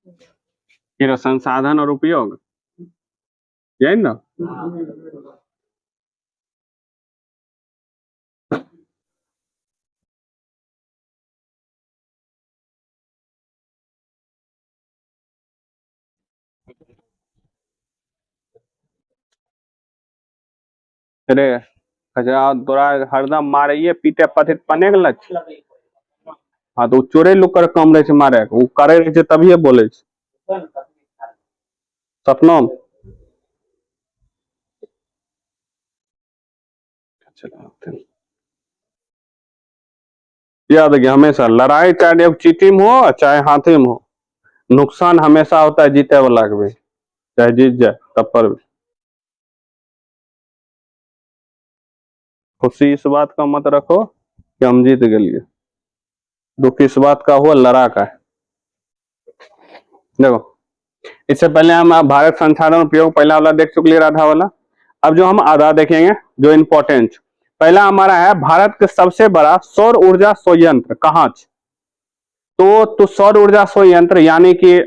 फिर संसाधन और उपयोग, यही ना। अरे खजरा तोरा हरदम मारे पीटे पथे पने के लक्ष्य। हाँ तो चोरे लोग कर कम रहे मारे वो करे रहे तभी बोले सपना याद है हमेशा लड़ाई चाहे चीटी में हो चाहे हाथी में हो, नुकसान हमेशा होता है जीते वाला के भी, चाहे जीत जाए तब पर भी। खुशी इस बात का मत रखो कि हम जीत गए, दुख इस बात का हुआ लड़ा का है। देखो इससे पहले हम भारत संसाधन उपयोग पहला वाला देख चुके आधा वाला। अब जो हम आधा देखेंगे जो इम्पोर्टेंट, पहला हमारा है भारत के सबसे बड़ा सौर ऊर्जा संयंत्र कहाँ छ? तो सौर ऊर्जा संयंत्र यानी कि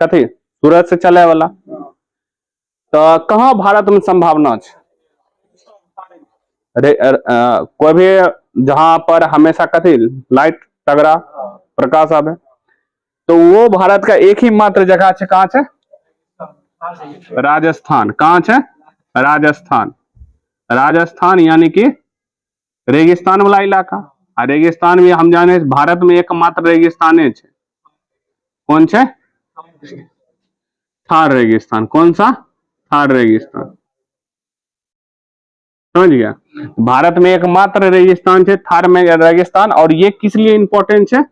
कथी सूरज से चले वाला, तो कहाँ भारत में संभावना है? कोई भी जहां पर हमेशा कथी लाइट तगड़ा प्रकाश आवे, तो वो भारत का एक ही मात्र जगह है, कहाँ है? राजस्थान। कहाँ है? राजस्थान। राजस्थान यानी कि रेगिस्तान वाला इलाका। रेगिस्तान भी हम जाने भारत में एकमात्र रेगिस्तान है, कौन से? थार रेगिस्तान। कौन सा? थार रेगिस्तान। समझ गया? भारत में एकमात्र रेगिस्तान है थार में रेगिस्तान। और ये किस लिए इंपॉर्टेंट है?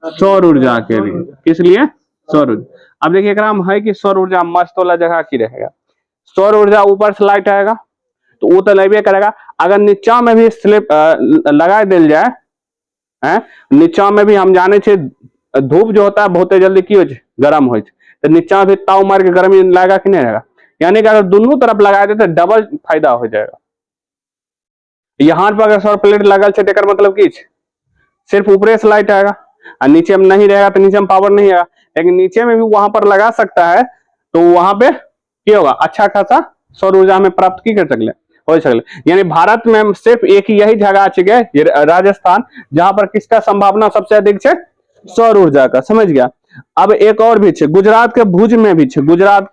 सौर ऊर्जा के लिए। किस लिए? सौर ऊर्जा। अब देखिए है कि सौर ऊर्जा मस्त वाला जगह की रहेगा। सौर ऊर्जा ऊपर से लाइट आएगा तो वो तो लेबे करेगा, अगर नीचा में भी स्लिप लगा दिल जाए है, नीचा में भी हम जाने छे धूप जो होता है बहुत जल्दी की हो गर्म हो, तो नीचा भी ताव मार के गर्मी लगेगा कि नहीं रहेगा। यानी कि अगर दोनों तरफ लगा दे तो डबल फायदा हो जाएगा। यहाँ पर अगर सौर प्लेट लगल है तो मतलब की सिर्फ ऊपरे से लाइट आएगा और नीचे में नहीं रहेगा तो नीचे में पावर नहीं आएगा, लेकिन नीचे में भी वहां पर लगा सकता है तो वहां पे क्या होगा, अच्छा खासा सौर ऊर्जा हमें प्राप्त की कर सकले हो सकले। यानी भारत में सिर्फ एक ही यही जगह है राजस्थान जहां पर किसका संभावना सबसे अधिक है? सौर ऊर्जा का। समझ गया? अब एक और भी है गुजरात के भुज में भी है, गुजरात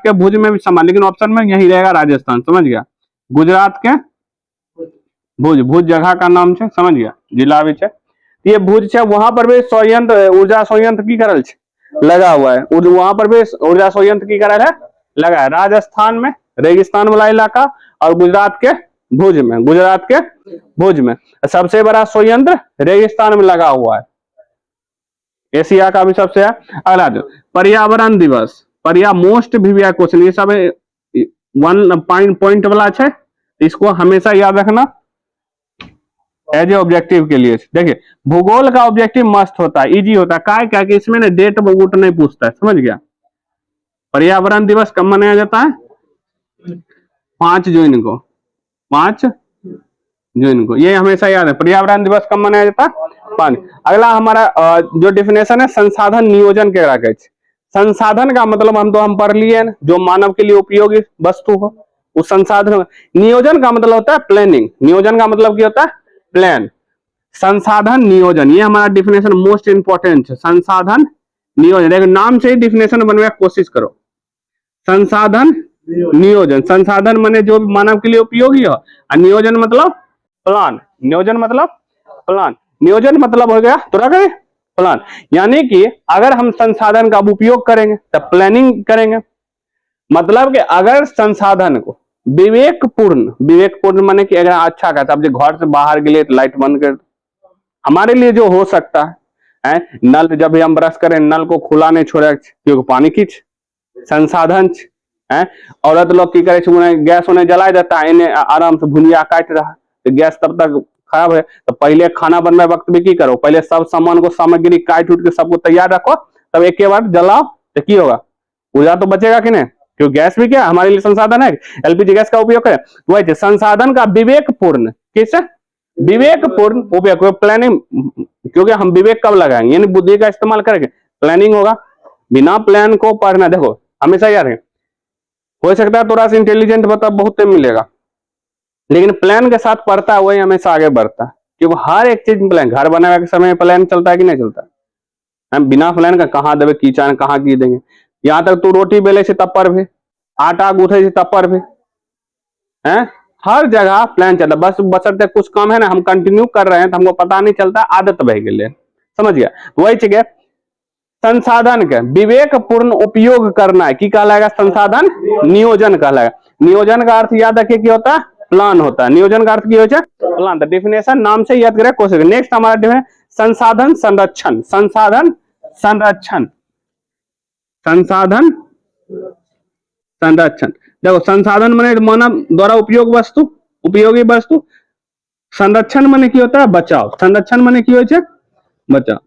के भुज में भी समान, लेकिन ऑप्शन में यही रहेगा राजस्थान। समझ गया? गुजरात के भुज जगह का नाम है। समझ गया? जिला भी है ये भुज है, वहां पर भी संयंत्र ऊर्जा संयंत्र की करल लगा हुआ है, वहां पर भी ऊर्जा संयंत्र की करल है लगा है। राजस्थान में रेगिस्तान वाला इलाका और गुजरात के भुज में सबसे बड़ा संयंत्र रेगिस्तान में लगा हुआ है। एशिया का भी सबसे है। अगला पर्यावरण दिवस, मोस्ट भी क्वेश्चन, ये सब 1 पॉइंट वाला है, इसको हमेशा याद रखना एज ए ऑब्जेक्टिव के लिए। देखिए भूगोल का ऑब्जेक्टिव मस्त होता है, इजी होता है, क्या कि इसमें ना डेट वोट नहीं पूछता है। समझ गया? पर्यावरण दिवस कब मनाया जाता है? 5 जून को। 5 जून को, ये हमेशा याद है। पर्यावरण दिवस कब मनाया जाता है? 5। अगला हमारा जो डिफिनेशन है संसाधन नियोजन के रखे। संसाधन का मतलब हम पढ़ लिए जो मानव के लिए उपयोगी वस्तु हो उस संसाधन। नियोजन का मतलब होता है प्लानिंग। नियोजन का मतलब क्या होता है? प्लान। संसाधन नियोजन, ये हमारा डिफिनेशन मोस्ट इंपोर्टेंट है। संसाधन नियोजन, देखो नाम से ही डिफिनेशन बनने की कोशिश करो। संसाधन नियोजन, संसाधन माने जो मानव के लिए उपयोगी हो, और नियोजन मतलब प्लान। नियोजन मतलब प्लान। नियोजन मतलब हो गया थोड़ा करें प्लान। यानी कि अगर हम संसाधन का उपयोग करेंगे तब प्लानिंग करेंगे। मतलब कि अगर संसाधन को विवेकपूर्ण माने कि अगर अच्छा कहता अब घर से बाहर के लिए तो लाइट बंद कर, हमारे लिए जो हो सकता है नल जब भी हम ब्रश करें नल को खुला नहीं छोड़े क्योंकि पानी की संसाधन है। औरत लोग की करे गैस उन्हें जला देता है, इन्हें आराम से भुनिया काट रहा तो गैस तब तक खराब है, तो पहले खाना बनने वक्त भी की करो, पहले सब सामान को सामग्री काट उठ के सबको तैयार रखो, तब एक के बाद जलाओ तो की होगा, ऊर्जा तो बचेगा कि नहीं। क्यों गैस भी क्या हमारे लिए संसाधन है, एलपीजी गैस का उपयोग करें। वही संसाधन का विवेकपूर्ण, किस विवेकपूर्ण उपयोग प्लानिंग, क्योंकि हम विवेक कब लगाएंगे यानी बुद्धि का इस्तेमाल करेंगे प्लानिंग होगा। बिना प्लान को पढ़ना, देखो हमेशा याद है, हो सकता है थोड़ा सा इंटेलिजेंट बता बहुत मिलेगा, लेकिन प्लान के साथ पढ़ता है वही हमेशा आगे बढ़ता है, क्योंकि हर एक चीज प्लान, घर बनाने के समय प्लान चलता है कि नहीं चलता है? हम बिना प्लान का कहाँ देवे कीचड़, कहाँ की देंगे। यहाँ तक तू रोटी बेले से तब पर भी, आटा गूंथे से तब पर भी है, हर जगह प्लान चलता। बस बशर्ते कुछ काम है ना, हम कंटिन्यू कर रहे हैं तो हमको पता नहीं चलता, आदत बह गई, समझ गया। वही चीज है, संसाधन के विवेकपूर्ण उपयोग करना है कि कहलाएगा, संसाधन नियोजन कहलाएगा। नियोजन का अर्थ याद रखिए क्या होता है, प्लान होता है। नियोजन का अर्थ क्या होता है, प्लान। डेफिनेशन नाम से याद करें कोशिश। नेक्स्ट हमारा डेफिनेशन संसाधन संरक्षण। संसाधन संरक्षण, संसाधन संरक्षण। देखो संसाधन माने मानव द्वारा उपयोग वस्तु, उपयोगी वस्तु। संरक्षण माने की होता है, बचाव। संरक्षण माने की होता है, बचाव।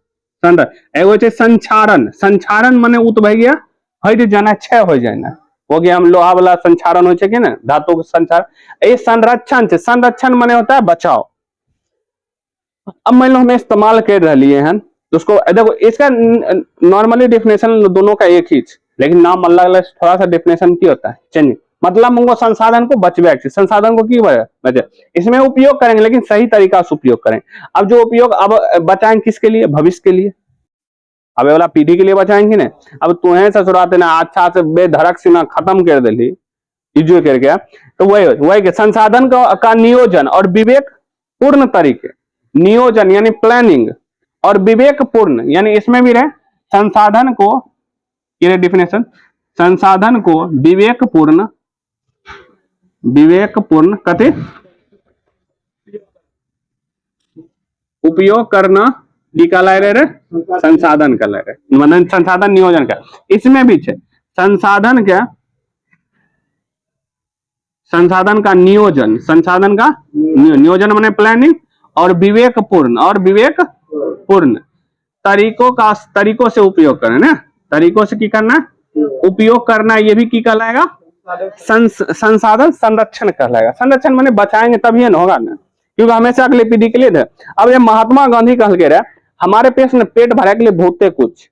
एगो संचारण। संचारण माने उत भै गया, हट जाना, क्षय हो जाना, हो गया। हम लोहा वाला संचारण हो कि ना, धातु का संचारण। ये संरक्षण से, संरक्षण माने होता है बचाव। अब मान लो हमें इस्तेमाल कर रही है तो उसको देखो, इसका नॉर्मली डेफिनेशन दोनों का एक ही, लेकिन नाम अलग अलग, थोड़ा सा डेफिनेशन की होता है चेंज। मतलब हमको संसाधन को बचवे, संसाधन को की बचे, इसमें उपयोग करेंगे लेकिन सही तरीका से उपयोग करें। अब जो उपयोग अब बचाएंगे किसके लिए, भविष्य के लिए, अब वाला पीढ़ी के लिए बचाएंगे ना। अब तुम्हें ससुराते ना अच्छा से बेधड़क से ना खत्म कर दिली इज्जत करके, तो वही के संसाधन का नियोजन और विवेक पूर्ण तरीके, नियोजन यानी प्लानिंग, और विवेक पूर्ण यानी इसमें भी रहे संसाधन को, ये डेफिनेशन, संसाधन को विवेकपूर्ण, विवेकपूर्ण कते उपयोग करना निकाला रहे, संसाधन का ले रहे, मतलब संसाधन नियोजन का। इसमें भी है संसाधन क्या, संसाधन का नियोजन, संसाधन का नियोजन माने प्लानिंग, और विवेकपूर्ण, और विवेकपूर्ण तरीकों से उपयोग करना ना, तरीकों से की करना, उपयोग करना, ये भी की कहलाएगा, संसाधन संरक्षण कहलाएगा। संरक्षण माने बचाएंगे तभी न होगा ना, क्योंकि हमेशा अगले पीढ़ी के लिए थे। अब ये महात्मा गांधी कह के रहे, हमारे पेट भरे के लिए बहुते कुछ,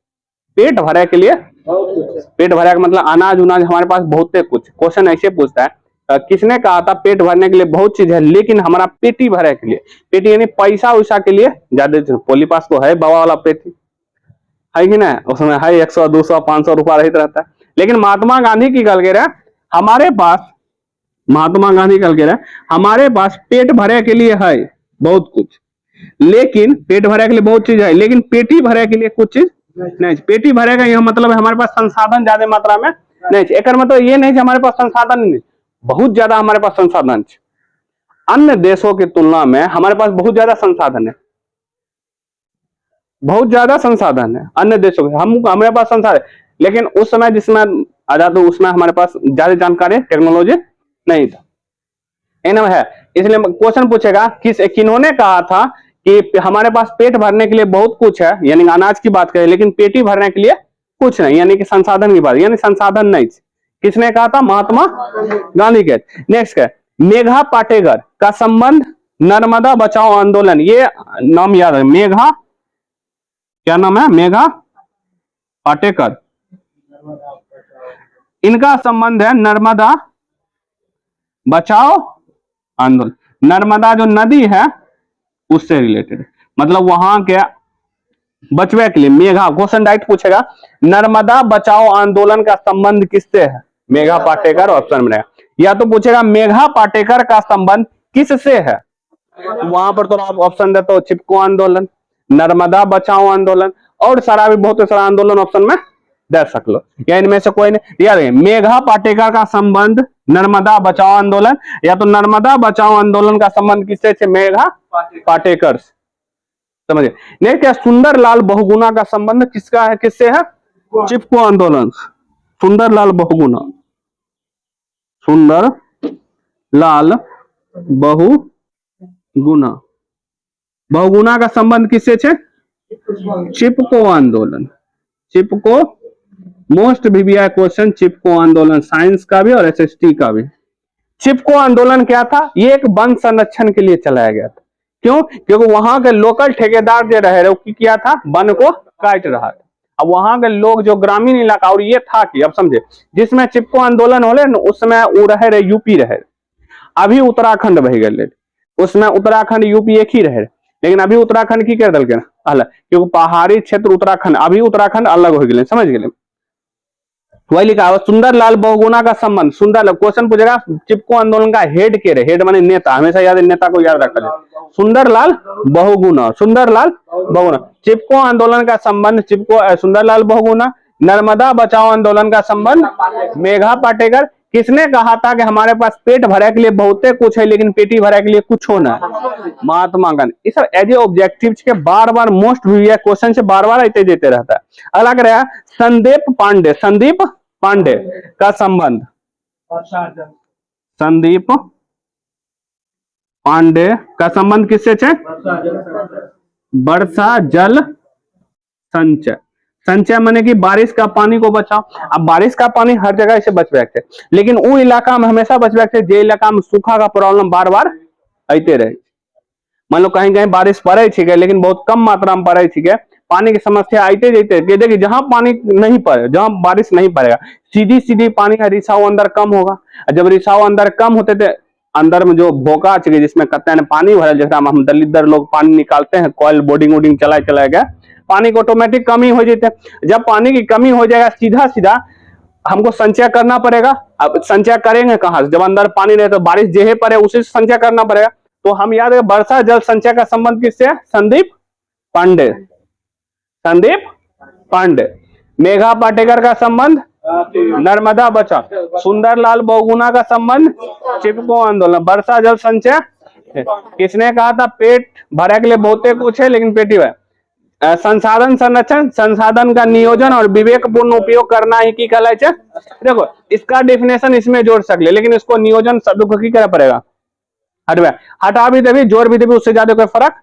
पेट भरे के लिए, पेट भरे का मतलब अनाज उनाज हमारे पास बहुते कुछ। क्वेश्चन ऐसे पूछता है, किसने कहा था पेट भरने के लिए बहुत चीज है, लेकिन हमारा पेटी भरे के लिए, पेटी यानी पैसा वैसा के लिए ज्यादा, पोली पास तो है बाबा वाला पेटी है कि ना, उसमें है 100 200 500 रुपया रहित रहता है। लेकिन महात्मा गांधी की गल कह रहे हमारे पास, महात्मा गांधी कल कह रहे हमारे पास पेट भरे के लिए है बहुत कुछ, लेकिन पेट भरे के लिए बहुत चीज है, लेकिन पेटी भरे के लिए कुछ चीज नहीं। पेटी भरेगा यह मतलब है हमारे पास संसाधन ज्यादा मात्रा में नहीं। एक मतलब ये नहीं हमारे पास संसाधन नहीं, बहुत ज्यादा हमारे पास संसाधन। अन्य देशों की तुलना में हमारे पास बहुत ज्यादा संसाधन है, बहुत ज्यादा संसाधन है अन्य देशों के, हमारे पास संसाधन, लेकिन उस समय जिसमें आजाद उसमें हमारे पास ज्यादा जानकारी टेक्नोलॉजी नहीं था, इनमें है। इसलिए क्वेश्चन पूछेगा किन्होंने कहा था कि हमारे पास पेट भरने के लिए बहुत कुछ है, यानी अनाज की बात करें, लेकिन पेटी भरने के लिए कुछ नहीं, यानी कि संसाधन की बात, यानी संसाधन नहीं। किसने कहा था, महात्मा गांधी के। नेक्स्ट है मेघा पाटेकर का संबंध नर्मदा बचाओ आंदोलन, ये नाम याद है, मेघा, क्या नाम है, मेघा पाटेकर, इनका संबंध है नर्मदा बचाओ आंदोलन। नर्मदा जो नदी है उससे रिलेटेड, मतलब वहां के बचवे के लिए। मेघा क्वेश्चन डायरेक्ट पूछेगा, नर्मदा बचाओ आंदोलन का संबंध किससे है, मेघा पाटेकर ऑप्शन बनेगा। या तो पूछेगा मेघा पाटेकर का संबंध किससे है, वहां पर तो आप ऑप्शन देते हो चिपको आंदोलन, नर्मदा बचाओ आंदोलन, और सारा भी बहुत सारा आंदोलन ऑप्शन में दे सक लो, या इनमें से कोई नहीं। याद है मेघा पाटेकर का संबंध नर्मदा बचाओ आंदोलन, या तो नर्मदा बचाओ आंदोलन का संबंध किससे से, मेघा पाटेकर, समझिए। नहीं क्या सुंदरलाल बहुगुणा का संबंध किसका है, किससे है, चिपको आंदोलन, सुंदरलाल बहुगुणा, सुंदर लाल बहुगुणा, बहुगुणा का संबंध किससे छे, चिपको आंदोलन, चिपको मोस्ट वीवीआई क्वेश्चन, चिपको आंदोलन साइंस का भी और एसएसटी का भी। चिपको आंदोलन क्या था, ये एक वन संरक्षण के लिए चलाया गया था। क्यों, क्योंकि वहां के लोकल ठेकेदार जो रहे वो क्या था, वन को काट रहा था। अब वहां के लोग जो ग्रामीण इलाका, और ये था कि अब समझे जिसमें चिपको आंदोलन होले न उस समय वो रहे यूपी रहे, अभी उत्तराखंड बह गए, उसमें उत्तराखंड यूपी एक ही रहे, लेकिन अभी उत्तराखंड की कर दिल अलग, क्योंकि पहाड़ी क्षेत्र उत्तराखंड, अभी उत्तराखंड अलग हो गए, समझ गए। वही लिखा है सुंदरलाल बहुगुणा का संबंध, सुंदर क्वेश्चन पूछेगा चिपको आंदोलन का हेड के रहे, हेड माने नेता, हमेशा याद, नेता को याद रखा जाए, सुंदरलाल बहुगुणा, सुंदरलाल बहुगुणा। चिपको आंदोलन का संबंध चिपको सुंदरलाल बहुगुणा। नर्मदा बचाओ आंदोलन का संबंध मेघा पाटेकर। किसने कहा था कि हमारे पास पेट भरे के लिए बहुते कुछ है लेकिन पेटी भरे के लिए कुछ होना है? महात्मा गांधी। इस एज ए ऑब्जेक्टिव के बार बार मोस्ट क्वेश्चन से बार बार आते देते रहता है। अलग रहा संदीप पांडे, संदीप पांडे का संबंध, संदीप पांडे का संबंध किससे छे? वर्षा जल संचय। संचय माने कि बारिश का पानी को बचाओ। अब बारिश का पानी हर जगह से बचबे के, लेकिन वो इलाका में हमेशा बचबे के जे इलाका में सूखा का प्रॉब्लम बार बार आते रहे। मान लो कहीं कहीं बारिश पड़े थी लेकिन बहुत कम मात्रा में पड़े थी, पानी की समस्या आते जाते। देखिए जहां पानी नहीं पड़े, जहां बारिश नहीं पड़ेगा, सीधी सीधी पानी का रिसाव अंदर कम होगा। जब रिसाव अंदर कम होते थे, अंदर में जो भोका चाहिए जिसमें कहते हैं पानी भरल, जैसा हम दलित लोग पानी निकालते हैं, कॉयल बोर्डिंग वोडिंग चला गया, पानी की ऑटोमेटिक कमी हो जाती है। जब पानी की कमी हो जाएगा सीधा सीधा हमको संचय करना पड़ेगा। अब संचय करेंगे कहां से? जब अंदर पानी रहे तो बारिश जेहे पड़े उसी से संचय करना पड़ेगा। तो हम याद है वर्षा जल संचय का संबंध किससे है? संदीप पांडे, संदीप पांडे। मेघा पाटेकर का संबंध नर्मदा बचाओ। सुंदरलाल बहुगुणा का संबंध चिपको आंदोलन। वर्षा जल संचय किसने कहा था? पेट भरे के लिए बहुते कुछ है लेकिन पेटी है। संसाधन संरक्षण, संसाधन का नियोजन और विवेकपूर्ण उपयोग करना ही की कहलाए छे। देखो इसका डेफिनेशन इसमें जोड़ सकले, लेकिन इसको नियोजन शब्द को की करना पड़ेगा, हटवा हटा भी देवी जोड़ भी देवी, उससे ज्यादा कोई फर्क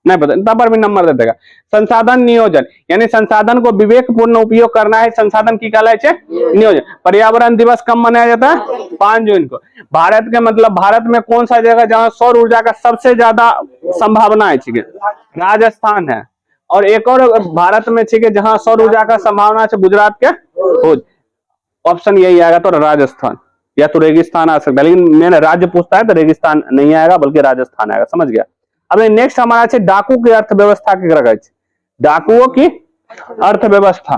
नहीं पता, तब पर भी नंबर दे देगा। संसाधन नियोजन यानी संसाधन को विवेकपूर्ण उपयोग करना है, संसाधन की कहलाए छे नियोजन। पर्यावरण दिवस कब मनाया जाता है? 5 जून को। भारत के मतलब भारत में कौन सा जगह जहां सौर ऊर्जा का सबसे ज्यादा संभावना है? राजस्थान है। और एक और भारत में छे जहां सौर ऊर्जा का संभावना है गुजरात के। ऑप्शन यही आएगा तो राजस्थान या तो रेगिस्तान आ सकता है, लेकिन मैंने राज्य पूछता है तो रेगिस्तान नहीं आएगा बल्कि राजस्थान आएगा, समझ गया। अब नेक्स्ट हमारा है डाकू की अर्थव्यवस्था की रखा है, डाकुओं की अर्थव्यवस्था।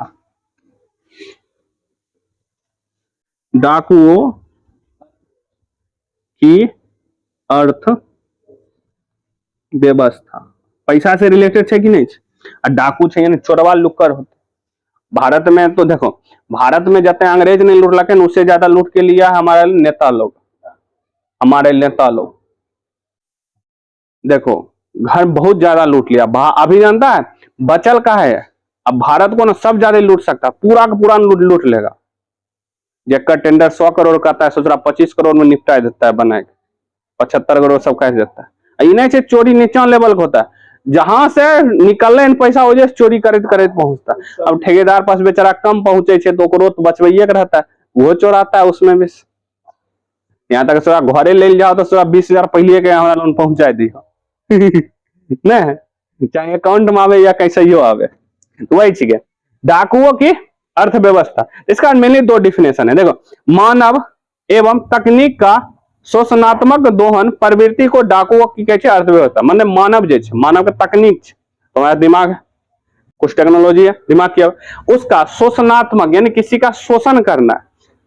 डाकुओं की अर्थव्यवस्था पैसा से रिलेटेड है कि नहीं? डाकू है यानी चोरवा लुक्कर होते। भारत में तो देखो, भारत में जते अंग्रेज ने लूट लगे उससे ज्यादा लूट के लिया हमारे नेता लोग, हमारे नेता लोग। देखो घर बहुत ज्यादा लूट लिया, अभी जानता है बचल का है। अब भारत को ना सब ज्यादा लूट सकता, पूरा का पूरा लूट लेगा। जेकर टेंडर 100 करोड़ का है, सोच रहा 25 करोड़ में निपटा देता है, बना के 75 करोड़ सब कह देता है। इन्हें से चोरी नीचा लेवल का होता है, जहां से निकलने पैसा हो जाए चोरी करते करते पहुंचता। अब ठेकेदार पास बेचारा कम पहुंचे तो बचबैये का रहता है, वो चोराता है उसमें भी। यहाँ तक सोरा घरे ले जाओ तो सोरा 20,000 पहले के हमारा लोन पहुंचा दियो नहीं, चाहे अकाउंट में आवे या कैसे ही आवे। वही चीज है डाकुओं की अर्थव्यवस्था। इसका मेनली 2 डिफिनेशन है। देखो, मानव एवं तकनीक का शोषणात्मक दोहन प्रवृत्ति को डाकुओं की कहते अर्थव्यवस्था। मतलब मानव जे मानव का तकनीक तुम्हारा दिमाग है, कुछ टेक्नोलॉजी है, दिमाग किया उसका शोषणात्मक यानी किसी का शोषण करना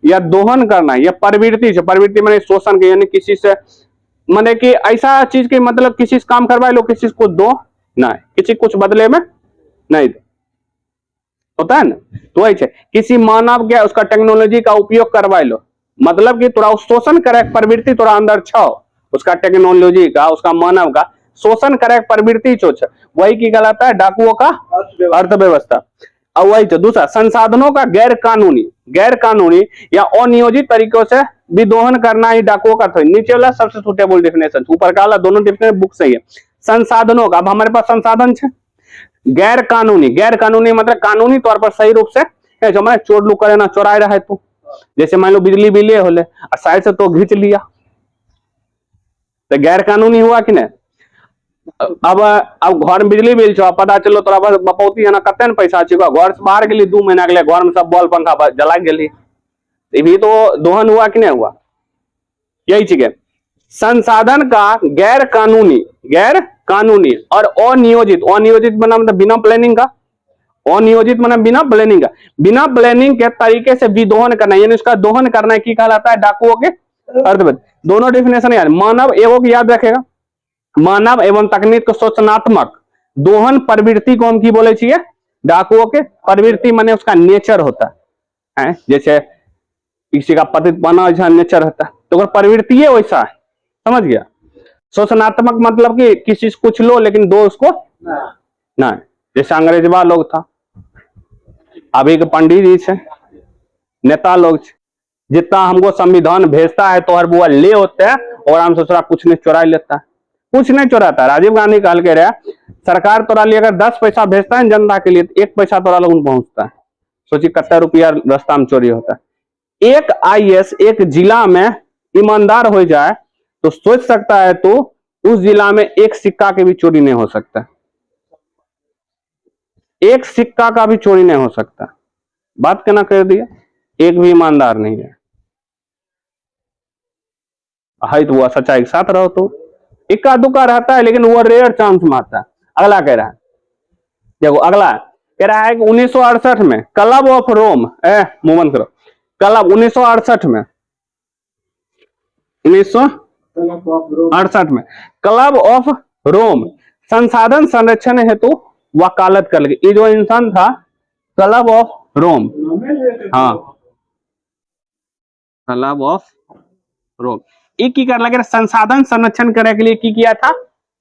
या दोहन करना, या प्रवृत्ति से, प्रवृत्ति मैंने शोषण के यानी किसी से, मैंने कि ऐसा चीज के मतलब किसी से काम करवाए लो, किसी को दो ना, किसी कुछ बदले में नहीं दो, होता है ना। तो वही किसी मानव के उसका टेक्नोलॉजी का उपयोग करवाए लो, मतलब कि थोड़ा शोषण करे प्रवृत्ति थोड़ा अंदर छो, उसका टेक्नोलॉजी का, उसका मानव का शोषण करे प्रवृत्ति चो, वही की कहलाता है डाकुओं का अर्थव्यवस्था। और वही तो दूसरा, संसाधनों का गैर कानूनी या अनियोजित तरीकों से विदोहन करना ही डाकुओं का था। नीचे वाला सबसे सुटेबल डिफिनेशन, ऊपर का वाला दोनों डिफिनेशन बुक सही है। संसाधनों का, अब हमारे पास संसाधन है, गैर कानूनी मतलब कानूनी तौर पर सही रूप से जो मैं चोर लू करे ना चोराए रहे, तो जैसे मान लो बिजली बिले होले और साइड से तो घींच लिया, तो गैर कानूनी हुआ कि नहीं। अब घर में बिजली बिल छो, पता चलो तोरा बपौती है ना कते न पैसा छिको, घर से बाहर गेली 2 महीना के लिए, घर में सब बॉल पंखा जला गेली, ये भी तो दोहन हुआ कि नहीं हुआ? यही चीज है। संसाधन का गैर कानूनी और अनियोजित, अनियोजित मतलब बिना प्लानिंग का, अनियोजित मतलब बिना प्लानिंग का, बिना प्लानिंग के तरीके से विदोहन करना, यानी उसका दोहन करना की कहलाता है? डाकुओं के अर्थवत। दोनों डिफिनेशन याद, मानव एवं याद रखेगा, मानव एवं तकनीक शोषणात्मक दोहन प्रवृत्ति को हम की बोले चाहिए? डाकुओं के प्रवृत्ति माने उसका नेचर होता है, जैसे किसी का पतितपना वैसा नेचर होता है, तो अगर प्रवृत्ति है वैसा है, समझ गया? शोषणात्मक मतलब कि किसी से कुछ लो लेकिन दो उसको ना, जैसे अंग्रेजवा लोग था, अभी के पंडित जी से नेता लोग, जितना हमको संविधान भेजता है तो हर बुआ ले होते हैं, और हम सोच रहा कुछ नहीं चुरा लेता है, कुछ नहीं चुराता। राजीव गांधी कहल के रहा, सरकार तोरा लिए अगर 10 पैसा भेजता है जनता के लिए, तो 1 पैसा तोरा लोग पहुंचता है। सोची कितना रुपया रास्ता में चोरी होता है। एक आईएएस एक जिला में ईमानदार हो जाए तो सोच सकता है तो उस जिला में एक सिक्का के भी चोरी नहीं हो सकता, एक सिक्का का भी चोरी नहीं हो सकता। बात कहना कर दिया, एक भी ईमानदार नहीं है तो वो सच्चाई के साथ रहो, तो इक्का दुक्का रहता है लेकिन वो रेयर चांस में आता है। अगला कह रहा है, देखो अगला कह रहा है कि 1968 में क्लब ऑफ रोम, मूवमेंट करो, क्लब 1968 में, 1968 में क्लब ऑफ रोम संसाधन संरक्षण हेतु वकालत कर लगे। ये जो इंसान था क्लब ऑफ रोम, हाँ क्लब ऑफ रोम, एक की कर लगे संसाधन संरक्षण करे के लिए की किया था?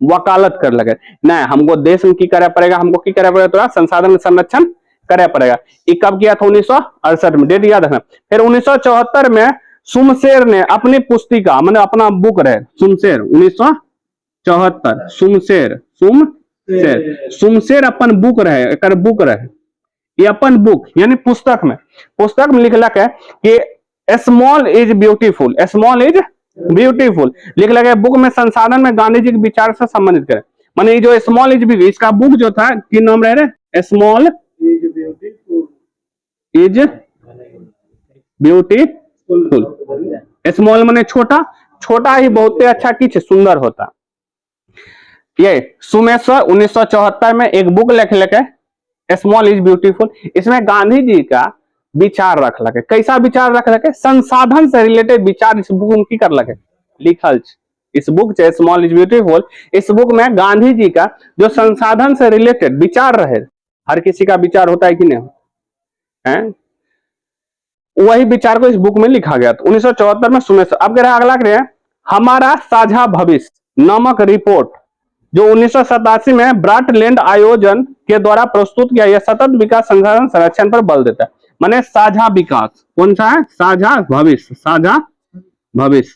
वकालत कर लगे। नहीं, हमको देश में की करे पड़ेगा, हमको की करे पड़ेगा, तो संसाधन संरक्षण करे पड़ेगा। ये कब किया था? 1968 में, डेट याद रखना। फिर 1974 में सुमशेर ने अपनी पुस्तिका, मैंने अपना बुक रहे सुमशेर, 1974 सुमशेर अपन बुक रहे, एक बुक रहे, ये अपन बुक यानी पुस्तक में लिखलक है कि small is beautiful, small is beautiful लिख लगे। बुक में संसाधन में गांधी जी के विचार से संबंधित करे, माने ये जो स्मॉल इज भी, इसका बुक जो था कि नाम रहे? Small is beautiful. स्मॉल माने छोटा, छोटा ही बहुत अच्छा किच सुंदर होता। ये सुमेश्वर 1974 में एक बुक लिख लगे स्मॉल इज ब्यूटीफुल। इसमें गांधी जी का विचार रख लगे, कैसा विचार रख लगे? संसाधन से रिलेटेड विचार इस बुक में की कर लगे? लिखल। इस बुक से स्मॉल इज ब्यूटीफुल, इस बुक में गांधी जी का जो संसाधन से रिलेटेड विचार रहे, हर किसी का विचार होता है कि नहीं है, वही विचार को इस बुक में लिखा गया था 1974 में सुमेश्वर। अब कह रहा अगला कह हमारा साझा भविष्य नामक रिपोर्ट जो 1987 में ब्राटलैंड आयोजन के द्वारा प्रस्तुत किया, यह सतत विकास संसाधन संरक्षण पर बल देता है। माने साझा विकास कौन सा है? साझा भविष्य, साझा भविष्य,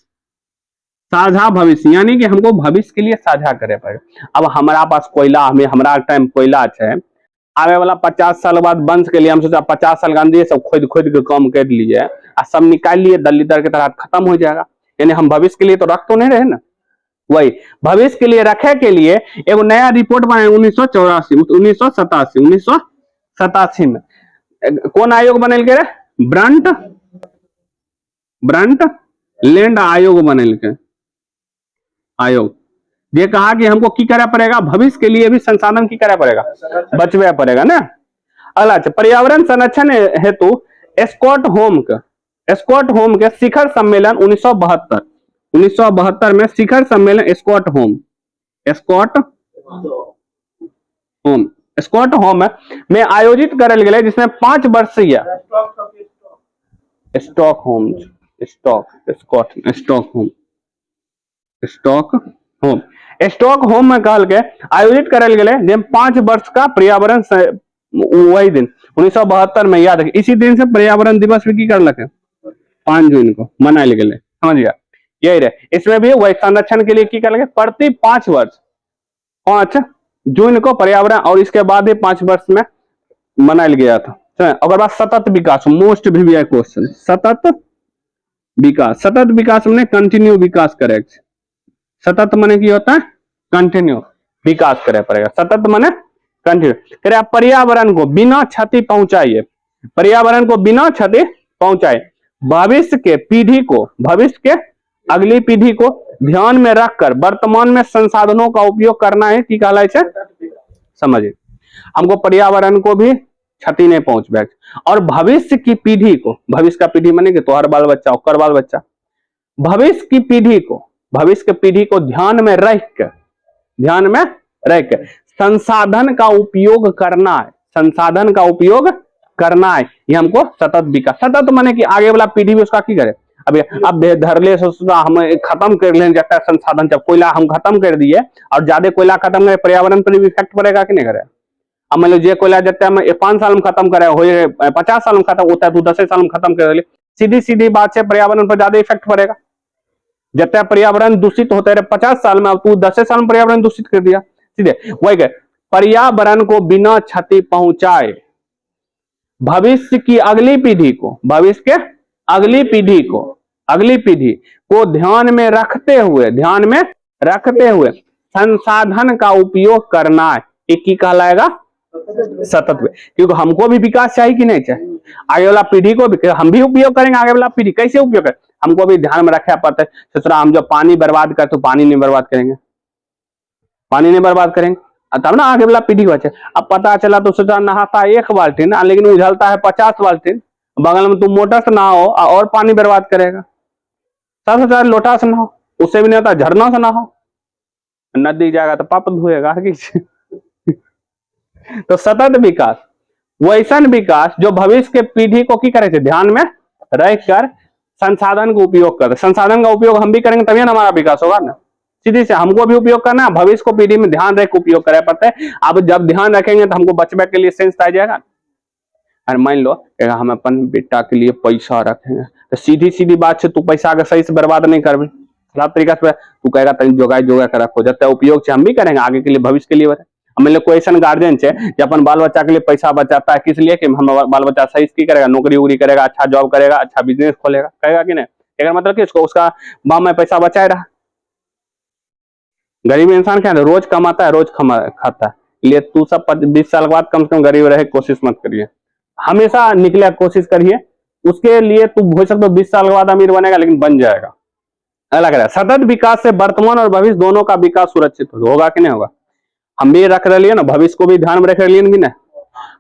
साझा भविष्य यानी कि हमको भविष्य के लिए साझा करे पड़ेगा। अब हमारा पास कोयला, हमें हमारा टाइम कोयला है, आने वाला 50 साल बाद वंश के लिए हम सोचा 50 साल गांधी सब खोद के काम कर लीजिए और सब निकाल लिए, दलितर के तरह खत्म हो जाएगा। यानी हम भविष्य के लिए तो रख तो नहीं रहे ना, वही भविष्य के लिए रखे के लिए एक नया रिपोर्ट बनाए 1987 में। कौन आयोग बनल के? ब्रंट लैंड आयोग बनल के आयोग। ये कहा कि हमको की करे पड़ेगा? भविष्य के लिए भी संसाधन की करे पड़ेगा, बचवे पड़ेगा ना। अगला पर्यावरण संरक्षण हेतु स्कॉट होम के शिखर सम्मेलन 1972 में शिखर सम्मेलन स्कॉट होम में आयोजित करल गए, जिसमें 5 वर्षीय स्टॉक होम में कहल के आयोजित करल गए, जिसमें 5 वर्ष का पर्यावरण वही दिन 1972 में याद है। इसी दिन से पर्यावरण दिवस भी की कर लगे 5 जून को मनायल गए, समझ गया? यही रहे। इसमें भी वही संरक्षण के लिए की कर लगे प्रति 5 वर्ष 5 जून को पर्यावरण, और इसके बाद ही 5 वर्ष में मनायल गया था। अगर बात सतत विकास, मोस्ट भी क्वेश्चन, सतत विकास में कंटिन्यू विकास करे। सतत माने की होता है? कंटिन्यू। विकास करे पड़ेगा। सतत माने कंटिन्यू करे। पर्यावरण को बिना क्षति पहुंचाइए, पर्यावरण को बिना क्षति पहुंचाए, भविष्य के पीढ़ी को, भविष्य के अगली पीढ़ी को ध्यान में रखकर वर्तमान में संसाधनों का उपयोग करना है कि कहलाए छे समझिए। हमको पर्यावरण को भी क्षति नहीं पहुंचबे और भविष्य की पीढ़ी को, भविष्य का पीढ़ी माने कि तोहर बाल बच्चा ओकर बाल बच्चा, भविष्य की पीढ़ी को, भविष्य की पीढ़ी को ध्यान में रख के संसाधन का उपयोग करना है, संसाधन का उपयोग करना है। ये हमको सतत विकास, सतत माने कि आगे वाला पीढ़ी भी उसका की करे। अब धरले हम खत्म कर ले जब संसाधन, जब कोयला हम खत्म कर दिए और ज्यादा कोयला खत्म करे, पर्यावरण पर भी इफेक्ट पड़ेगा कि नहीं करे। अब मान लो जे कोयला जब हम 5 साल में खत्म करे हो 50 साल में खत्म होता है, तो 10 साल में खत्म कर ले, सीधी बात से पर्यावरण पर ज्यादा इफेक्ट पड़ेगा। जब तक पर्यावरण दूषित होते रहे 50 साल में, अब तू 10 साल में पर्यावरण दूषित कर दिया सीधे वही गए। पर्यावरण को बिना क्षति पहुंचाए भविष्य की अगली पीढ़ी को, भविष्य के अगली पीढ़ी को ध्यान में रखते हुए संसाधन का उपयोग करना है। एक ही कहलाएगा सतत में, क्योंकि हमको भी विकास चाहिए कि नहीं चाहिए, आगे वाला पीढ़ी को भी हम भी उपयोग करेंगे। आगे वाला पीढ़ी कैसे उपयोग करें, हमको भी ध्यान में रखना पड़ता है। सोच रहा हम जब पानी बर्बाद करते तो पानी नहीं बर्बाद करेंगे, तब ना आगे वाला पीढ़ी बचे। अब पता चला तो सोचा नहाता 1 बाल्टी ना, लेकिन उझलता है 50 बाल्टी, बगल में तुम मोटर से नहाओ और पानी बर्बाद करेगा। सबसे ज्यादा लोटा से नहाओ, उससे भी नहीं होता झरना से नहाओ, नदी जाएगा तो पाप धोएगा। तो सतत विकास वैसन विकास जो भविष्य के पीढ़ी को की करे थे ध्यान में रखकर संसाधन का उपयोग कर, संसाधन का उपयोग हम भी करेंगे तभी ना हमारा विकास होगा ना। सीधी से हमको भी उपयोग करना है, भविष्य को पीढ़ी में ध्यान रख उपयोग करे पड़ता है। अब जब ध्यान रखेंगे तो हमको बचने के लिए सेंस आ जाएगा। और मान लो हम अपन बेटा के लिए पैसा रखेंगे तो सीधी बात से तू पैसा के सही से बर्बाद नहीं करबे, खराब तरीका से तू कहेगा तनी जोगा कर रखो, जब उपयोग से हम भी करेंगे आगे के लिए, भविष्य के लिए। मान लो कोई ऐसा गार्जियन है जो अपन बाल बच्चा के लिए पैसा बचाता है, किस लिए कि हम बाल बच्चा सही की करेगा, नौकरी उकरी करेगा, अच्छा जॉब करेगा, अच्छा बिजनेस खोलेगा, कहेगा कि नहीं। अगर मतलब कि उसका माँ में पैसा बचाए रहा। गरीब इंसान क्या है, रोज कमाता है रोज खाता है, इसलिए तू सब 20 साल के बाद कम से कम गरीब रहे कोशिश मत करिए, हमेशा निकले कोशिश करिए। उसके लिए तू हो सकता है 20 साल के बाद अमीर बनेगा, लेकिन बन जाएगा। अलग है सतत विकास से वर्तमान और भविष्य दोनों का विकास सुरक्षित होगा कि नहीं होगा। हम भी रख रहे ना, भविष्य को भी ध्यान में रख रहे कि नहीं,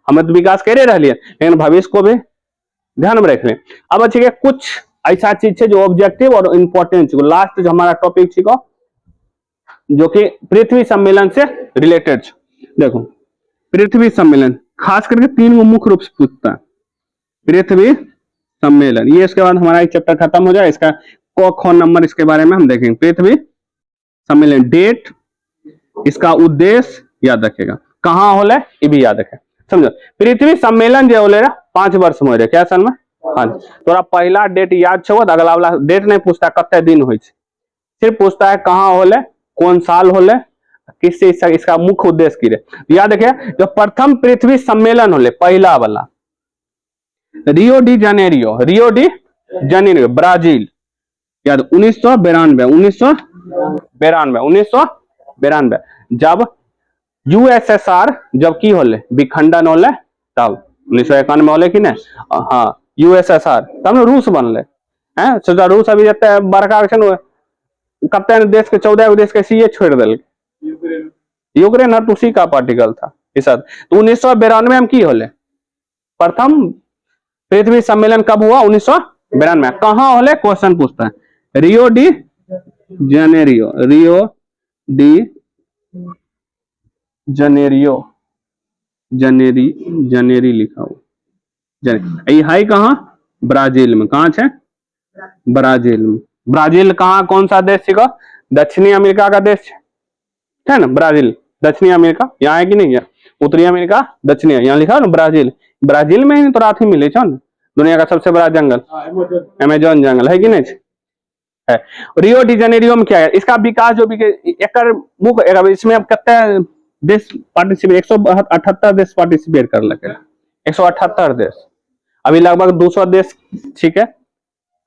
हमें तो विकास करे रह लिए, लेकिन भविष्य को भी ध्यान में रख लें। अब अच्छे कुछ ऐसा चीज है जो ऑब्जेक्टिव और इंपॉर्टेंट, लास्ट जो हमारा टॉपिक है जो कि पृथ्वी सम्मेलन से रिलेटेड। देखो पृथ्वी सम्मेलन खास करके 3 मुख्य रूप से पूछता है। पृथ्वी सम्मेलन, ये इसके बाद हमारा एक चैप्टर खत्म हो जाए, इसका क नंबर इसके बारे में हम देखेंगे। पृथ्वी सम्मेलन, डेट, इसका उद्देश्य याद रखेगा, कहाँ होले ये भी याद रखे। समझो पृथ्वी सम्मेलन जो होले 5 वर्ष में हो रहे, क्या साल में 5। तोरा पहला डेट याद छो, अगला वाला डेट नहीं पूछता कते दिन हो, सिर्फ पूछता है कहाँ होले, कौन साल होले, किससे इसका मुख्य उद्देश्य की रहे। याद रखे जो प्रथम पृथ्वी सम्मेलन होले पहला वाला रियो डी जनेरियो ब्राजील, याद 1992 जब यूएसएसआर जब की होले विखंडन होले, तब 1991 होले कि नहीं। हाँ यूएसएसआर तब ना रूस बनले हैं। सोचा रूस अभी जते बड़का कते देश के 14 देश के सीए छोड़ दिल, यूक्रेन हर उसी का पार्टिकल था इस। तो 1992 में की होले प्रथम पृथ्वी सम्मेलन कब हुआ, 1992। कहाँ होले क्वेश्चन पूछता है, रियो डी जनेरी लिखा हुआ, है कहाँ, ब्राजील में। कहाँ है, ब्राजील में। ब्राजील कहाँ, कौन सा देश है, दक्षिणी अमेरिका का देश है ना ब्राजील, दक्षिणी अमेरिका यहाँ है कि नहीं है, उत्तरी अमेरिका दक्षिणी, यहाँ लिखा है ना ब्राजील। ब्राजील में ही तो रात ही मिले छो ना, दुनिया का सबसे बड़ा जंगल अमेजोन जंगल है कि नहीं है। रियो डी जनेरियो में क्या है, इसका विकास जो भी मुख्य, इसमें अब कितने देश पार्टिसिपेट, 178 देश पार्टिसिपेट कर लगे, 178 देश। अभी लगभग 200 देश ठीक है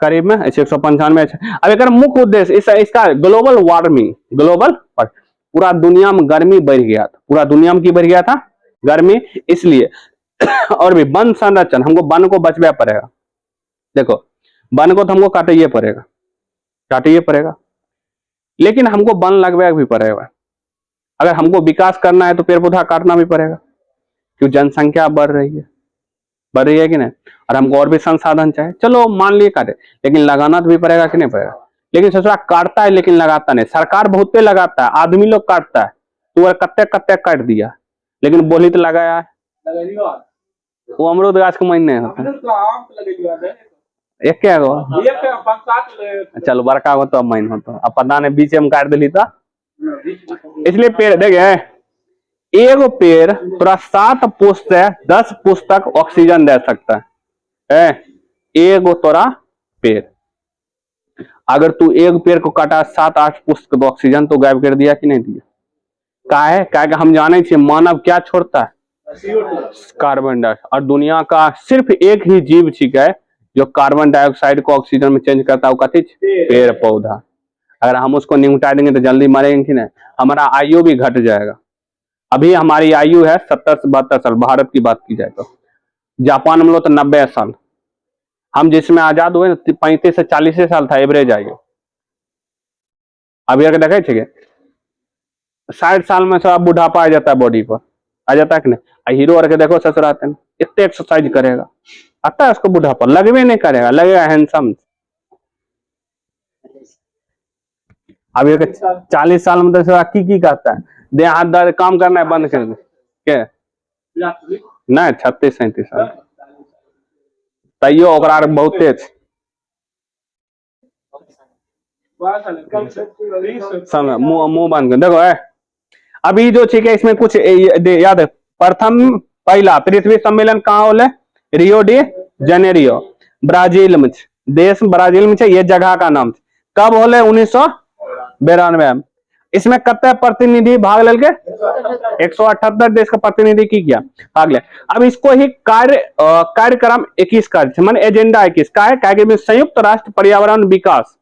करीब में, 195। अब एक मुख्य उद्देश्य इसका ग्लोबल वार्मिंग, पूरा दुनिया में गर्मी बढ़ गया था, पूरा दुनिया में की बढ़ गया था गर्मी, इसलिए और भी वन संरक्षण, हमको वन को बचवा पड़ेगा। देखो वन को तो हमको काटिए पड़ेगा, लेकिन हमको वन लगवा भी पड़ेगा। अगर हमको विकास करना है तो पेड़ पौधा काटना भी पड़ेगा, क्योंकि जनसंख्या बढ़ रही है कि नहीं, और हमको और भी संसाधन चाहिए। चलो मान लिए काटे, लेकिन लगाना तो भी पड़ेगा कि नहीं पड़ेगा। लेकिन ससुरा काटता है लेकिन लगाता नहीं, सरकार बहुत पे लगाता है, आदमी लोग काटता है। तो कत्ते काट दिया, लेकिन बोली तो लगाया है। वो अमरूद गाछ के महीने होता एक क्या गो, चलो बड़का हो तो महीन हो, तो अब पता नहीं बीच में काट दिली तो। इसलिए पेड़ देखे, एगो पेड़ तोरा 7 पुष्प से 10 पुष्प तक ऑक्सीजन दे सकता है। एगो तोरा पेड़, अगर तू एक पेड़ को काटा 7-8 पुष्प तो ऑक्सीजन तो गायब कर दिया कि नहीं दिया। काहे कि हम जाने छे मानव क्या छोड़ता है, कार्बन डाइऑक्साइड, और दुनिया का सिर्फ एक ही जीव छिके जो कार्बन डाइऑक्साइड को ऑक्सीजन में चेंज करता है, वो कथी पेड़ पौधा। अगर हम उसको निपटा देंगे तो जल्दी मरेंगे कि नहीं, हमारा आयु भी घट जाएगा। अभी हमारी आयु है 70 से 72 साल, भारत की बात की जाए तो। जापान में लोग तो 90 साल, हम जिसमें आजाद हुए 35 से 40 साल था एवरेज आयु। अभी अगर देखे 60 साल में सब बुढ़ापा आ जाता है, बॉडी पर आ जाता है कि नहीं। हीरो और के देखो ससुराते हैं, इतने एक्सरसाइज करेगा, आता है उसको बुढ़ापा लगवे नहीं करेगा, लगेगा हैंडसम। अभी 40 साल में तो की करता है, दे हाथ दर्द काम करना है बंद कर दे नहीं, 36-37 साल तैयो ओकरा बहुत तेज मुंह बंद कर देखो। अभी जो ठीक है इसमें कुछ याद है, पहला पृथ्वी सम्मेलन कहाँ होले, रियो डी जेनेरियो ब्राजील में, देश ब्राजील में, ये जगह का नाम। कब होले 1992 में। इसमें कत्ते प्रतिनिधि भाग लेके 178 देश का प्रतिनिधि की किया भाग ले। अब इसको ही कार्यक्रम 21 का मान एजेंडा 21 का है, क्या संयुक्त राष्ट्र पर्यावरण विकास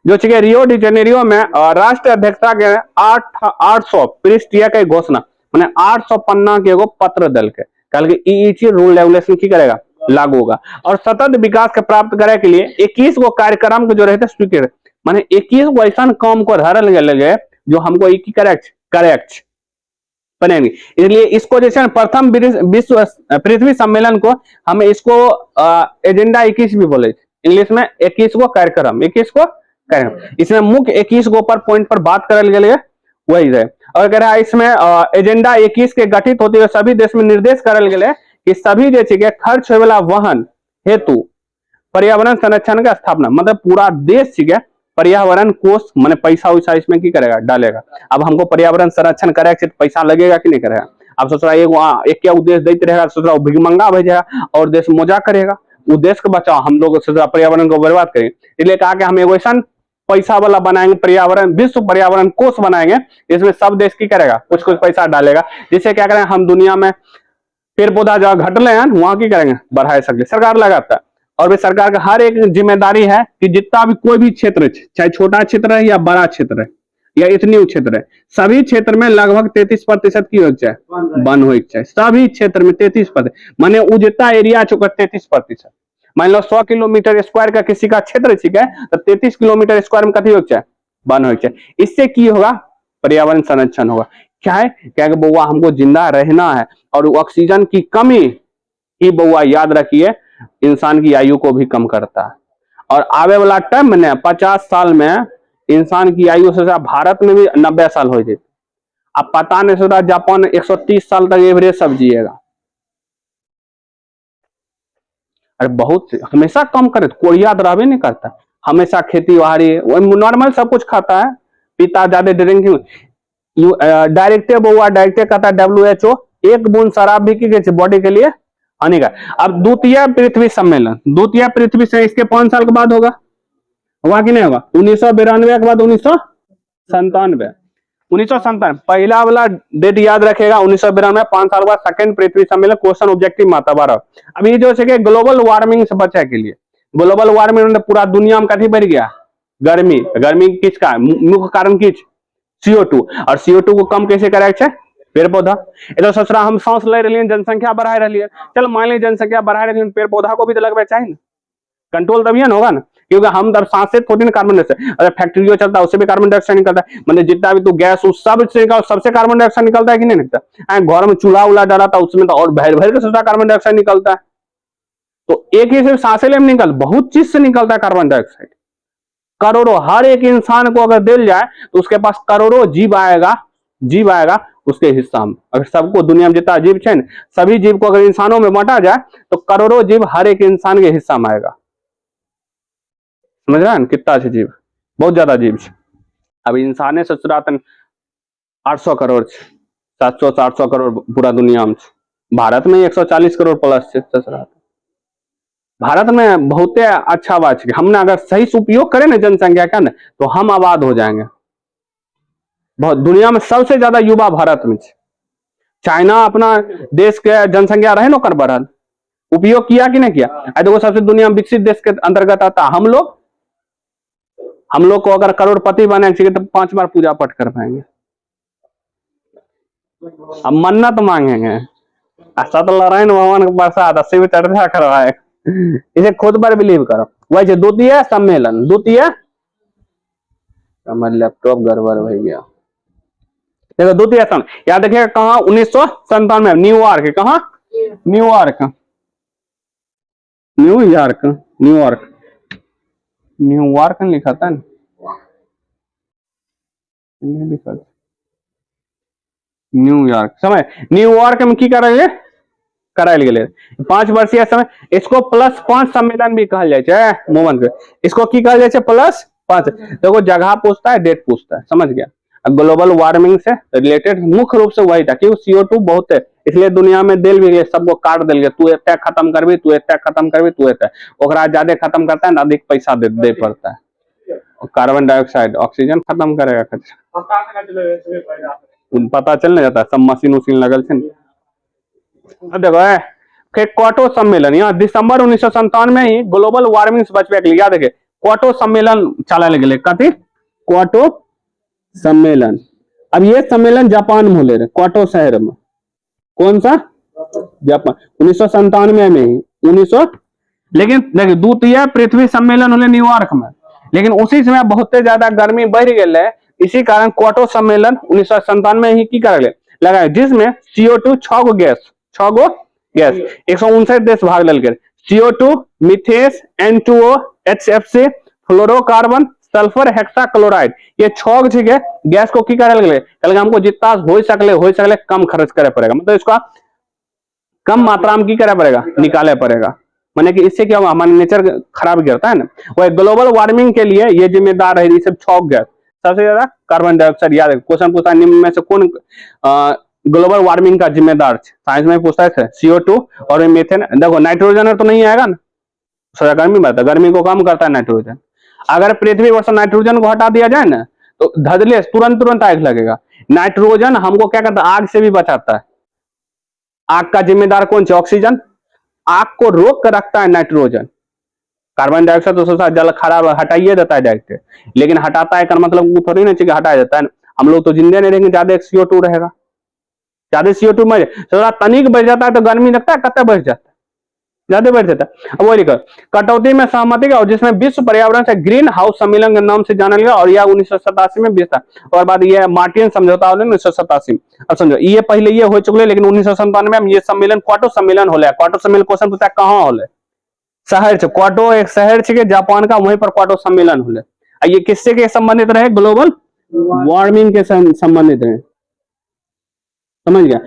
जो है रियो डी जेनेरियो में राष्ट्र अध्यक्षता के 800 पृष्ठ के घोषणा, मैंने 800 पन्ना के एगो पत्र दल के कल के रूल रेगुलेशन की करेगा लागू होगा, और सतत विकास के प्राप्त करे के लिए 21 गो कार्यक्रम को जो रहते स्वीकृत, माने 21 गो ऐसा काम को धरल गए जो हमको करेक्ट बनेंगे। इसलिए इसको जैसे प्रथम विश्व पृथ्वी सम्मेलन को हम इसको एजेंडा 21 भी बोले, इंग्लिश में 21 गो कार्यक्रम, 21 गो कार्यक्रम। इसमें मुख्य 21 गो पर पॉइंट पर बात करल गए वही रहे। और कह रहा है इसमें एजेंडा 21 के गठित होते हुए सभी देश में निर्देश करल गए कि सभी जैसे खर्च होने वाला वहन हेतु पर्यावरण संरक्षण का स्थापना, मतलब पूरा देश है पर्यावरण कोष मैंने पैसा वैसा इसमें की करेगा डालेगा। अब हमको पर्यावरण संरक्षण करेगा तो पैसा लगेगा कि नहीं करेगा। अब सोच रहा है एक क्या उद्देश्य देते रहेगा, सोच रहा भिगमंगा भेजेगा और देश मौजा करेगा, उद्देश्य को बचाओ, हम लोग सोच रहा पर्यावरण को बर्बाद करेंगे। इसलिए कहा कि हम एक ऐसा पैसा वाला बनाएंगे पर्यावरण, विश्व पर्यावरण कोष बनाएंगे, इसमें सब देश की करेगा कुछ पैसा डालेगा, जिससे क्या करेंगे हम दुनिया में पेड़ पौधा जहाँ घट रहे हैं वहां की करेंगे बढ़ा सके। सरकार लगाता है, और भी सरकार का हर एक जिम्मेदारी है कि जितना भी कोई भी क्षेत्र, चाहे छोटा क्षेत्र है या बड़ा क्षेत्र है या इतनी क्षेत्र है, सभी क्षेत्र में लगभग 33% की हो जाए वन हो जाए, सभी क्षेत्र में 33%, माने वो जितना एरिया चुका 33%। मान लो 100 किलोमीटर स्क्वायर का किसी का क्षेत्र है तो 33 किलोमीटर स्क्वायर में कथी हो जाए वन हो जाए। इससे की होगा पर्यावरण संरक्षण होगा। क्या है क्या बउआ हमको जिंदा रहना है, और ऑक्सीजन की कमी ही बउआ याद रखिए इंसान की आयु को भी कम करता है। और आवे वाला टाइम में 50 साल में इंसान की आयु से भारत में भी 90 साल हो जाए। अब पता नहीं सोचा जापान 130 साल तक एवरेज सब जिएगा। अरे बहुत हमेशा कम करे, कोई याद रहबे नहीं करता, हमेशा खेती बाड़ी नॉर्मल सब कुछ खाता है, पीता ज्यादा ड्रिंकिंग डायरेक्टे बउआ डायरेक्टे कहता है WHO, एक बूंद शराब भी की बॉडी के लिए हानिकार। अब द्वितीय पृथ्वी सम्मेलन, द्वितीय पृथ्वी से इसके 5 साल के बाद होगा कि नहीं होगा, 1992 के बाद 1997 पहला वाला डेट याद रखेगा 1992, 5 साल बाद सेकंड पृथ्वी सम्मेलन, क्वेश्चन ऑब्जेक्टिव माता 12। अब ये जो है ग्लोबल वार्मिंग से बचे के लिए, ग्लोबल वार्मिंग पूरा दुनिया में कथी बढ़ गया गर्मी, गर्मी किसका मुख्य कारण किस CO2, और CO2 को कम कैसे करे छे? पेड़ पौधा। ये तो ससुरा हम सांस ले रही है, जनसंख्या बढ़ा रही है, चल मान ली जनसंख्या बढ़ा रही है, पेड़ पौधा को भी तो लगवे चाहिए ना, कंट्रोल तभी ना होगा ना, क्योंकि हम तब सांस से थोड़ी ना कार्बन डाइऑक्साइड, अरे फैक्ट्रियों चलता है उससे भी कार्बन डाइऑक्साइड निकलता है, मतलब जितना भी तू गैस उस सब से सबसे कार्बन डाइऑक्साइड निकलता है कि नहीं निकलता? घर में चूल्हा उला डाला था उसमें तो और भर भर के सोचा कार्बन डाइऑक्साइड निकलता है। तो एक ही सिर्फ सांसे ले निकल, बहुत चीज से निकलता है कार्बन डाइऑक्साइड, करोड़ों, हर एक इंसान को अगर दिल जाए तो उसके पास करोड़ों जीव आएगा उसके हिस्सा में। अगर सबको दुनिया में जितना जीव है सभी जीव को अगर इंसानों में बांटा जाए तो करोड़ों जीव हर एक इंसान के हिस्सा में आएगा। समझ रहे हैं कितना है जीव, बहुत ज्यादा जीव है। अब इंसान से सुरातन 800 करोड़ 700-800 करोड़ पूरा दुनिया में, भारत में 140 करोड़ प्लस है। भारत में बहुत अच्छा बात है, हमने अगर सही से उपयोग करें ना जनसंख्या का ना तो हम आबाद हो जाएंगे। बहुत दुनिया में सबसे ज्यादा युवा भारत में, चाइना अपना देश के जनसंख्या रहे ना कर बढ़ल, उपयोग किया कि नहीं किया? देखो सबसे दुनिया में विकसित देश के अंतर्गत आता, हम लोग को अगर करोड़पति बने चाहिए तो 5 बार पूजा पाठ कर पाएंगे। अब मन्नत मांगेंगे, सत्यनारायण भगवान के प्रसाद 80 में चर्चा करवाए, इसे खुद पर बिलीव करो। वैसे द्वितीय सम्मेलन, लैपटॉप गड़बड़ हो गया, देखो द्वितीय सम्मेलन याद रखिएगा कहा 1997 में न्यूयॉर्क, कहा न्यूयॉर्क लिखा था ना, लिखा न्यूयॉर्क, समय न्यूयॉर्क में की करायल गेले 5 वर्षीय समय, इसको +5 सम्मेलन भी कहल जाए छे मोहन के, इसको की कहल जाए छे +5। देखो जगह पूछता है, डेट पूछता है, समझ गया। ग्लोबल वार्मिंग से रिलेटेड मुख्य रूप से वही था, क्योंकि CO2 बहुत है इसलिए दुनिया में दिल भी सबको काट दिल गया, तू एते खत्म करबी, तू एते खत्म करबी, तू एते, ओकरा ज्यादा खत्म करता है ना, अधिक पैसा दे पड़ता है। और कार्बन डाइऑक्साइड ऑक्सीजन खत्म करेगा, पता चलने जाता है, सब मशीन उशीन लगल छे। अब देखो क्योटो सम्मेलन, यहाँ दिसंबर 1997 में ही ग्लोबल वार्मिंग से बचवे के लिए याद रखे क्योटो सम्मेलन चलाल गेले, कथी क्योटो सम्मेलन। अब ये सम्मेलन जापान में होले रहे, क्योटो शहर में, कौन सा जापान, 1997 में ही 1900। लेकिन देखिए द्वितीय पृथ्वी सम्मेलन होले न्यूयॉर्क में, लेकिन उसी समय बहुत ज्यादा गर्मी बढ़ गए, इसी कारण क्योटो सम्मेलन 1997 में ही की करे लगाए, जिसमें CO2 6 गो गैस 159 देश भाग लेल, CO2, methane, N2O, HFC, fluorocarbon, sulphur hexachloride, ये 6 गैस को की करल गेले, हमको जितना हो सकले कम खर्च करे पड़ेगा, मतलब इसका कम मात्रा में की करे पड़ेगा, निकाले पड़ेगा, माने कि इससे क्या हमारा नेचर खराब करता है ना। वो ग्लोबल वार्मिंग के लिए ये जिम्मेदार है, सब 6 गैस, सबसे ज्यादा कार्बन डाइऑक्साइड। याद है क्वेश्चन पूछा निम्न में से कौन ग्लोबल वार्मिंग का जिम्मेदार, साइंस में पूछता है CO2 और मीथेन। देखो नाइट्रोजन तो नहीं आएगा ना, गर्मी में गर्मी को कम करता है नाइट्रोजन, अगर पृथ्वी पर से नाइट्रोजन को हटा दिया जाए ना तो धधले तुरंत आग लगेगा। नाइट्रोजन हमको क्या करता है, आग से भी बचाता है। आग का जिम्मेदार कौन सा? ऑक्सीजन, आग को रोक कर रखता है नाइट्रोजन। कार्बन डाइऑक्साइड तो सोचा जल खराब हटाइए देता है डायरेक्ट, लेकिन हटाता है का मतलब वो थोड़ी ना चाहिए हटाया जाता है। हम लोग तो जिंदे नहीं रहेंगे, ज्यादा CO2 रहेगा, ज्यादा CO2 में थोड़ा तनिक बढ़ जाता है तो गर्मी लगता है, कत्ते बढ़ जाता है, ज्यादा बढ़ जाता है। अब वो लिखो कटौती में सहमति का, और जिसमें विश्व पर्यावरण से ग्रीन हाउस सम्मेलन के नाम से जाना गया, और यह 1987 में था। और बाद ये मार्टिन समझौता 1987 में। अब समझो ये पहले ये हो चुके, लेकिन 1997 में ये सम्मेलन क्योटो सम्मेलन होले। क्योटो सम्मेलन क्वेश्चन पूछा कहाँ होले, शहर से क्योटो एक शहर के जापान का, वहीं पर क्योटो सम्मेलन होले। ये किससे के संबंधित रहे? ग्लोबल वार्मिंग के संबंधित रहे, समझ गया,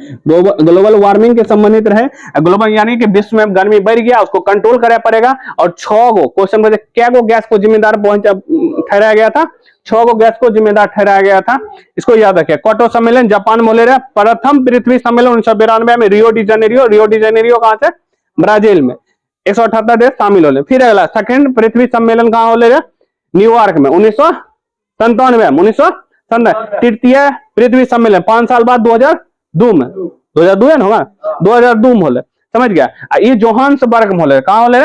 ग्लोबल वार्मिंग के संबंधित रहे। ग्लोबल यानी कि विश्व में गर्मी बढ़ गया, उसको कंट्रोल करना पड़ेगा। और 6 गो क्वेश्चन में क्या गो गैस को जिम्मेदार ठहराया गया था? 6 गो गैस को जिम्मेदार ठहराया गया था, इसको याद रखिए। क्योटो सम्मेलन जापान में हो रहा। प्रथम पृथ्वी सम्मेलन 1992 में रियो डी जेनेरियो कहां से? ब्राजील में, 178 देश शामिल हो। फिर अगला सेकंड पृथ्वी सम्मेलन कहां हो रहा? न्यूयॉर्क में 1997। तृतीय पृथ्वी सम्मेलन 5 साल बाद 2002 में, 2002 है ना, 2002 में होले, समझ गया। ये जोहान्सबर्ग में होले, कहां होले?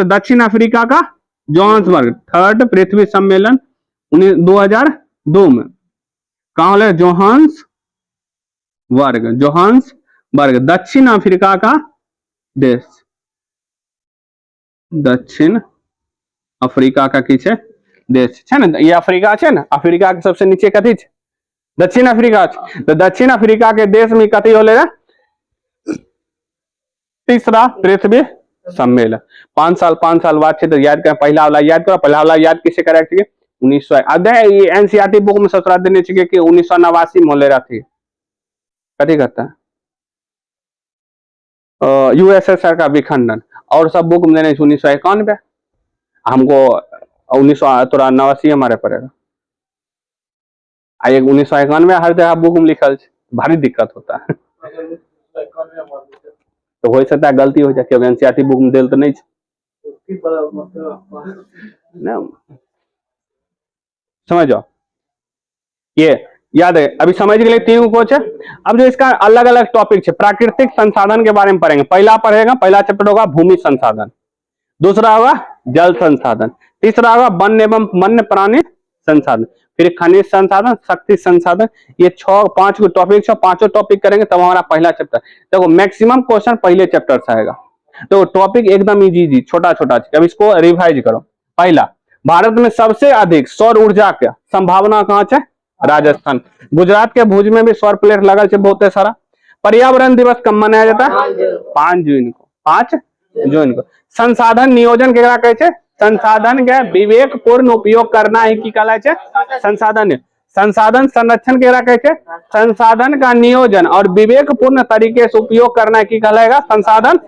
दक्षिण अफ्रीका का जोहान्सबर्ग। थर्ड पृथ्वी सम्मेलन 2002 दूम कहाँ हो? जोहान्सबर्ग दक्षिण अफ्रीका का देश, दक्षिण अफ्रीका का की छै देश छै ने, ये अफ्रीका छै ने, अफ्रीका के सबसे नीचे कथी छै? दक्षिण अफ्रीका छै। तो दक्षिण अफ्रीका के देश में कथी होले रे? तीसरा पृथ्वी सम्मेलन। 5 साल बाद छै तो याद कर, पहला वाला याद करो, पहला वाला याद किसे करे चाहिए? 1900 एनसीईआरटी बुक में ससुरा देने चाहिए कि 1989 में होले रहती कथी करता है यूएसएसआर का विखंडन, और सब बुक में देने 1991, हमको 1989 हमारे पड़ेगा। एक 1991 हर जगह बुक में लिखल है, भारी दिक्कत होता है। तो हो सकता है गलती हो जाए, क्योंकि एनसीईआरटी बुक में दिल तो नहीं समझ जाओ, ये याद है। अभी समझ के लिए 3 कोच है। अब जो इसका अलग अलग टॉपिक है, प्राकृतिक संसाधन के बारे में पढ़ेंगे। पहला पढ़ेगा, पहला चैप्टर होगा भूमि संसाधन, दूसरा होगा जल संसाधन, तीसरा होगा वन एवं वन्य प्राणी संसाधन, फिर खनिज संसाधन, शक्ति संसाधन। ये 5 को टॉपिक है, 5 टॉपिक करेंगे तब हमारा पहला चैप्टर। देखो मैक्सिमम क्वेश्चन पहले चैप्टर से आएगा, तो टॉपिक एकदम इजी छोटा छोटा। अब इसको रिवाइज करो। पहला, भारत में सबसे अधिक सौर ऊर्जा के संभावना कहाँ है? राजस्थान। गुजरात के भुज में भी सौर प्लेट लगा है बहुत सारा। पर्यावरण दिवस कब मनाया जाता है? 5 जून को। 5 जून को। संसाधन नियोजन केकरा कहै छै? संसाधन के विवेकपूर्ण उपयोग करना ही की कहलाय छै? संसाधन। संसाधन संरक्षण केकरा कहै छै? संसाधन का नियोजन और विवेकपूर्ण तरीके से उपयोग करना की कहलाएगा? संसाधन।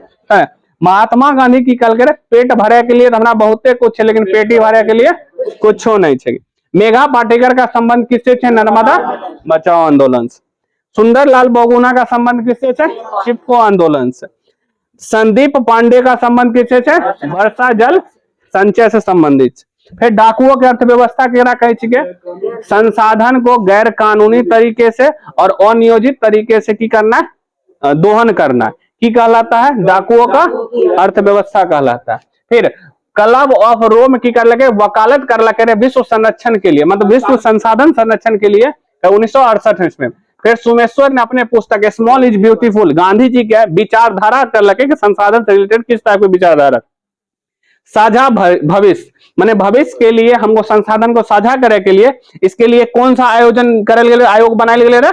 महात्मा गांधी की कल करे पेट भरे के लिए हमरा बहुते कुछ है, लेकिन पेटी भरे के लिए कुछ नहीं है। मेघा पाटेकर का संबंध किससे है? नर्मदा बचाओ आंदोलन से। सुंदरलाल बहुगुणा का संबंध किससे है? चिपको आंदोलन से। संदीप पांडे का संबंध किससे है? वर्षा जल संचय से संबंधित। फिर डाकुओं की अर्थव्यवस्था केकरा कहै छिकै? संसाधन को गैर कानूनी तरीके से और अनियोजित तरीके से की करना है? दोहन करना है, की कहलाता है? डाकुओं का अर्थव्यवस्था कहलाता है। फिर क्लब ऑफ रोम की कर लगे वकालत कर लगे विश्व संरक्षण के लिए, मतलब विश्व संसाधन संरक्षण के लिए 1968 में। फिर सोमेश्वर ने अपने पुस्तक small is beautiful Gandhi ji के विचारधारा कर लगे कि संसाधन से रिलेटेड किस टाइप की विचारधारा। साझा भविष्य माने भविष्य के लिए हमको संसाधन को साझा करे के लिए इसके लिए कौन सा आयोजन करल गेले? आयोग बनायल गेले रे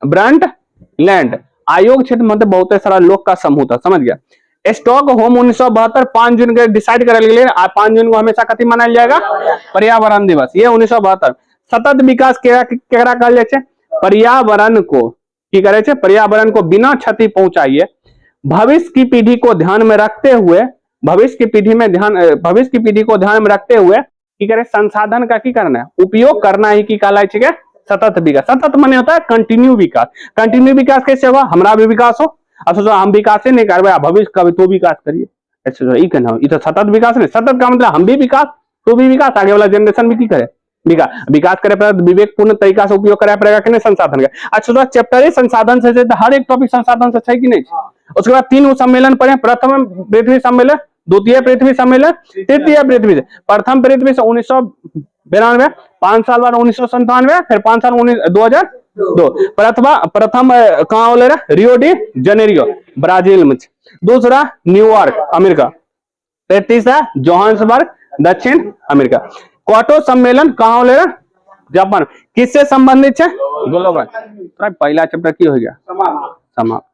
ब्रंट लैंड आयोग क्षेत्र मतलब बहुत सारा लोग का समूह था। समझ गया। स्टॉक होम 1972 5 जून के डिसाइड करल गेले। 5 जून को हमेशा कथी मनायल जाएगा? पर्यावरण दिवस। ये 1972। सतत विकास केकरा कहल जाय छै? पर्यावरण को की करे छै? पर्यावरण को बिना क्षति पहुंचाइए भविष्य की पीढ़ी को ध्यान में रखते हुए भविष्य की पीढ़ी को ध्यान में रखते हुए की करे? संसाधन का की करना है? उपयोग करना ही की कहलाय छै? सतत विकास। सतत माने होता है कंटिन्यू विकास। कंटिन्यू विकास कैसे होगा? हमरा भी विकास हो। अब सोचो हम विकास नहीं कर रहे, भविष्य का भी तो विकास करिए, ऐसे कहना ये तो सतत विकास नहीं। सतत का मतलब हम भी विकास तो भी विकास, आगे वाला जनरेशन भी की करे विकास करे पर विवेकपूर्ण तरीका से उपयोग करे पड़ेगा कि नहीं संसाधन का। अच्छा चैप्टर है संसाधन से, हर एक टॉपिक संसाधन से है कि नहीं। उसके बाद 3 सम्मेलन पढ़े। प्रथम पृथ्वी सम्मेलन, द्वितीय पृथ्वी सम्मेलन, तृतीय पृथ्वी से। प्रथम पृथ्वी से 1992, 5 साल बाद 1997, फिर 5 साल 2002। प्रथम कहाँ होले? रियो डी जनेरियो ब्राजील में। दूसरा न्यूयॉर्क अमेरिका। तीसरा जोहान्सबर्ग दक्षिण अमेरिका। क्वाटो सम्मेलन कहाँ होले? जापान। किससे संबंधित है? ग्लोबल। पहला चैप्टर की हो गया समाप्त।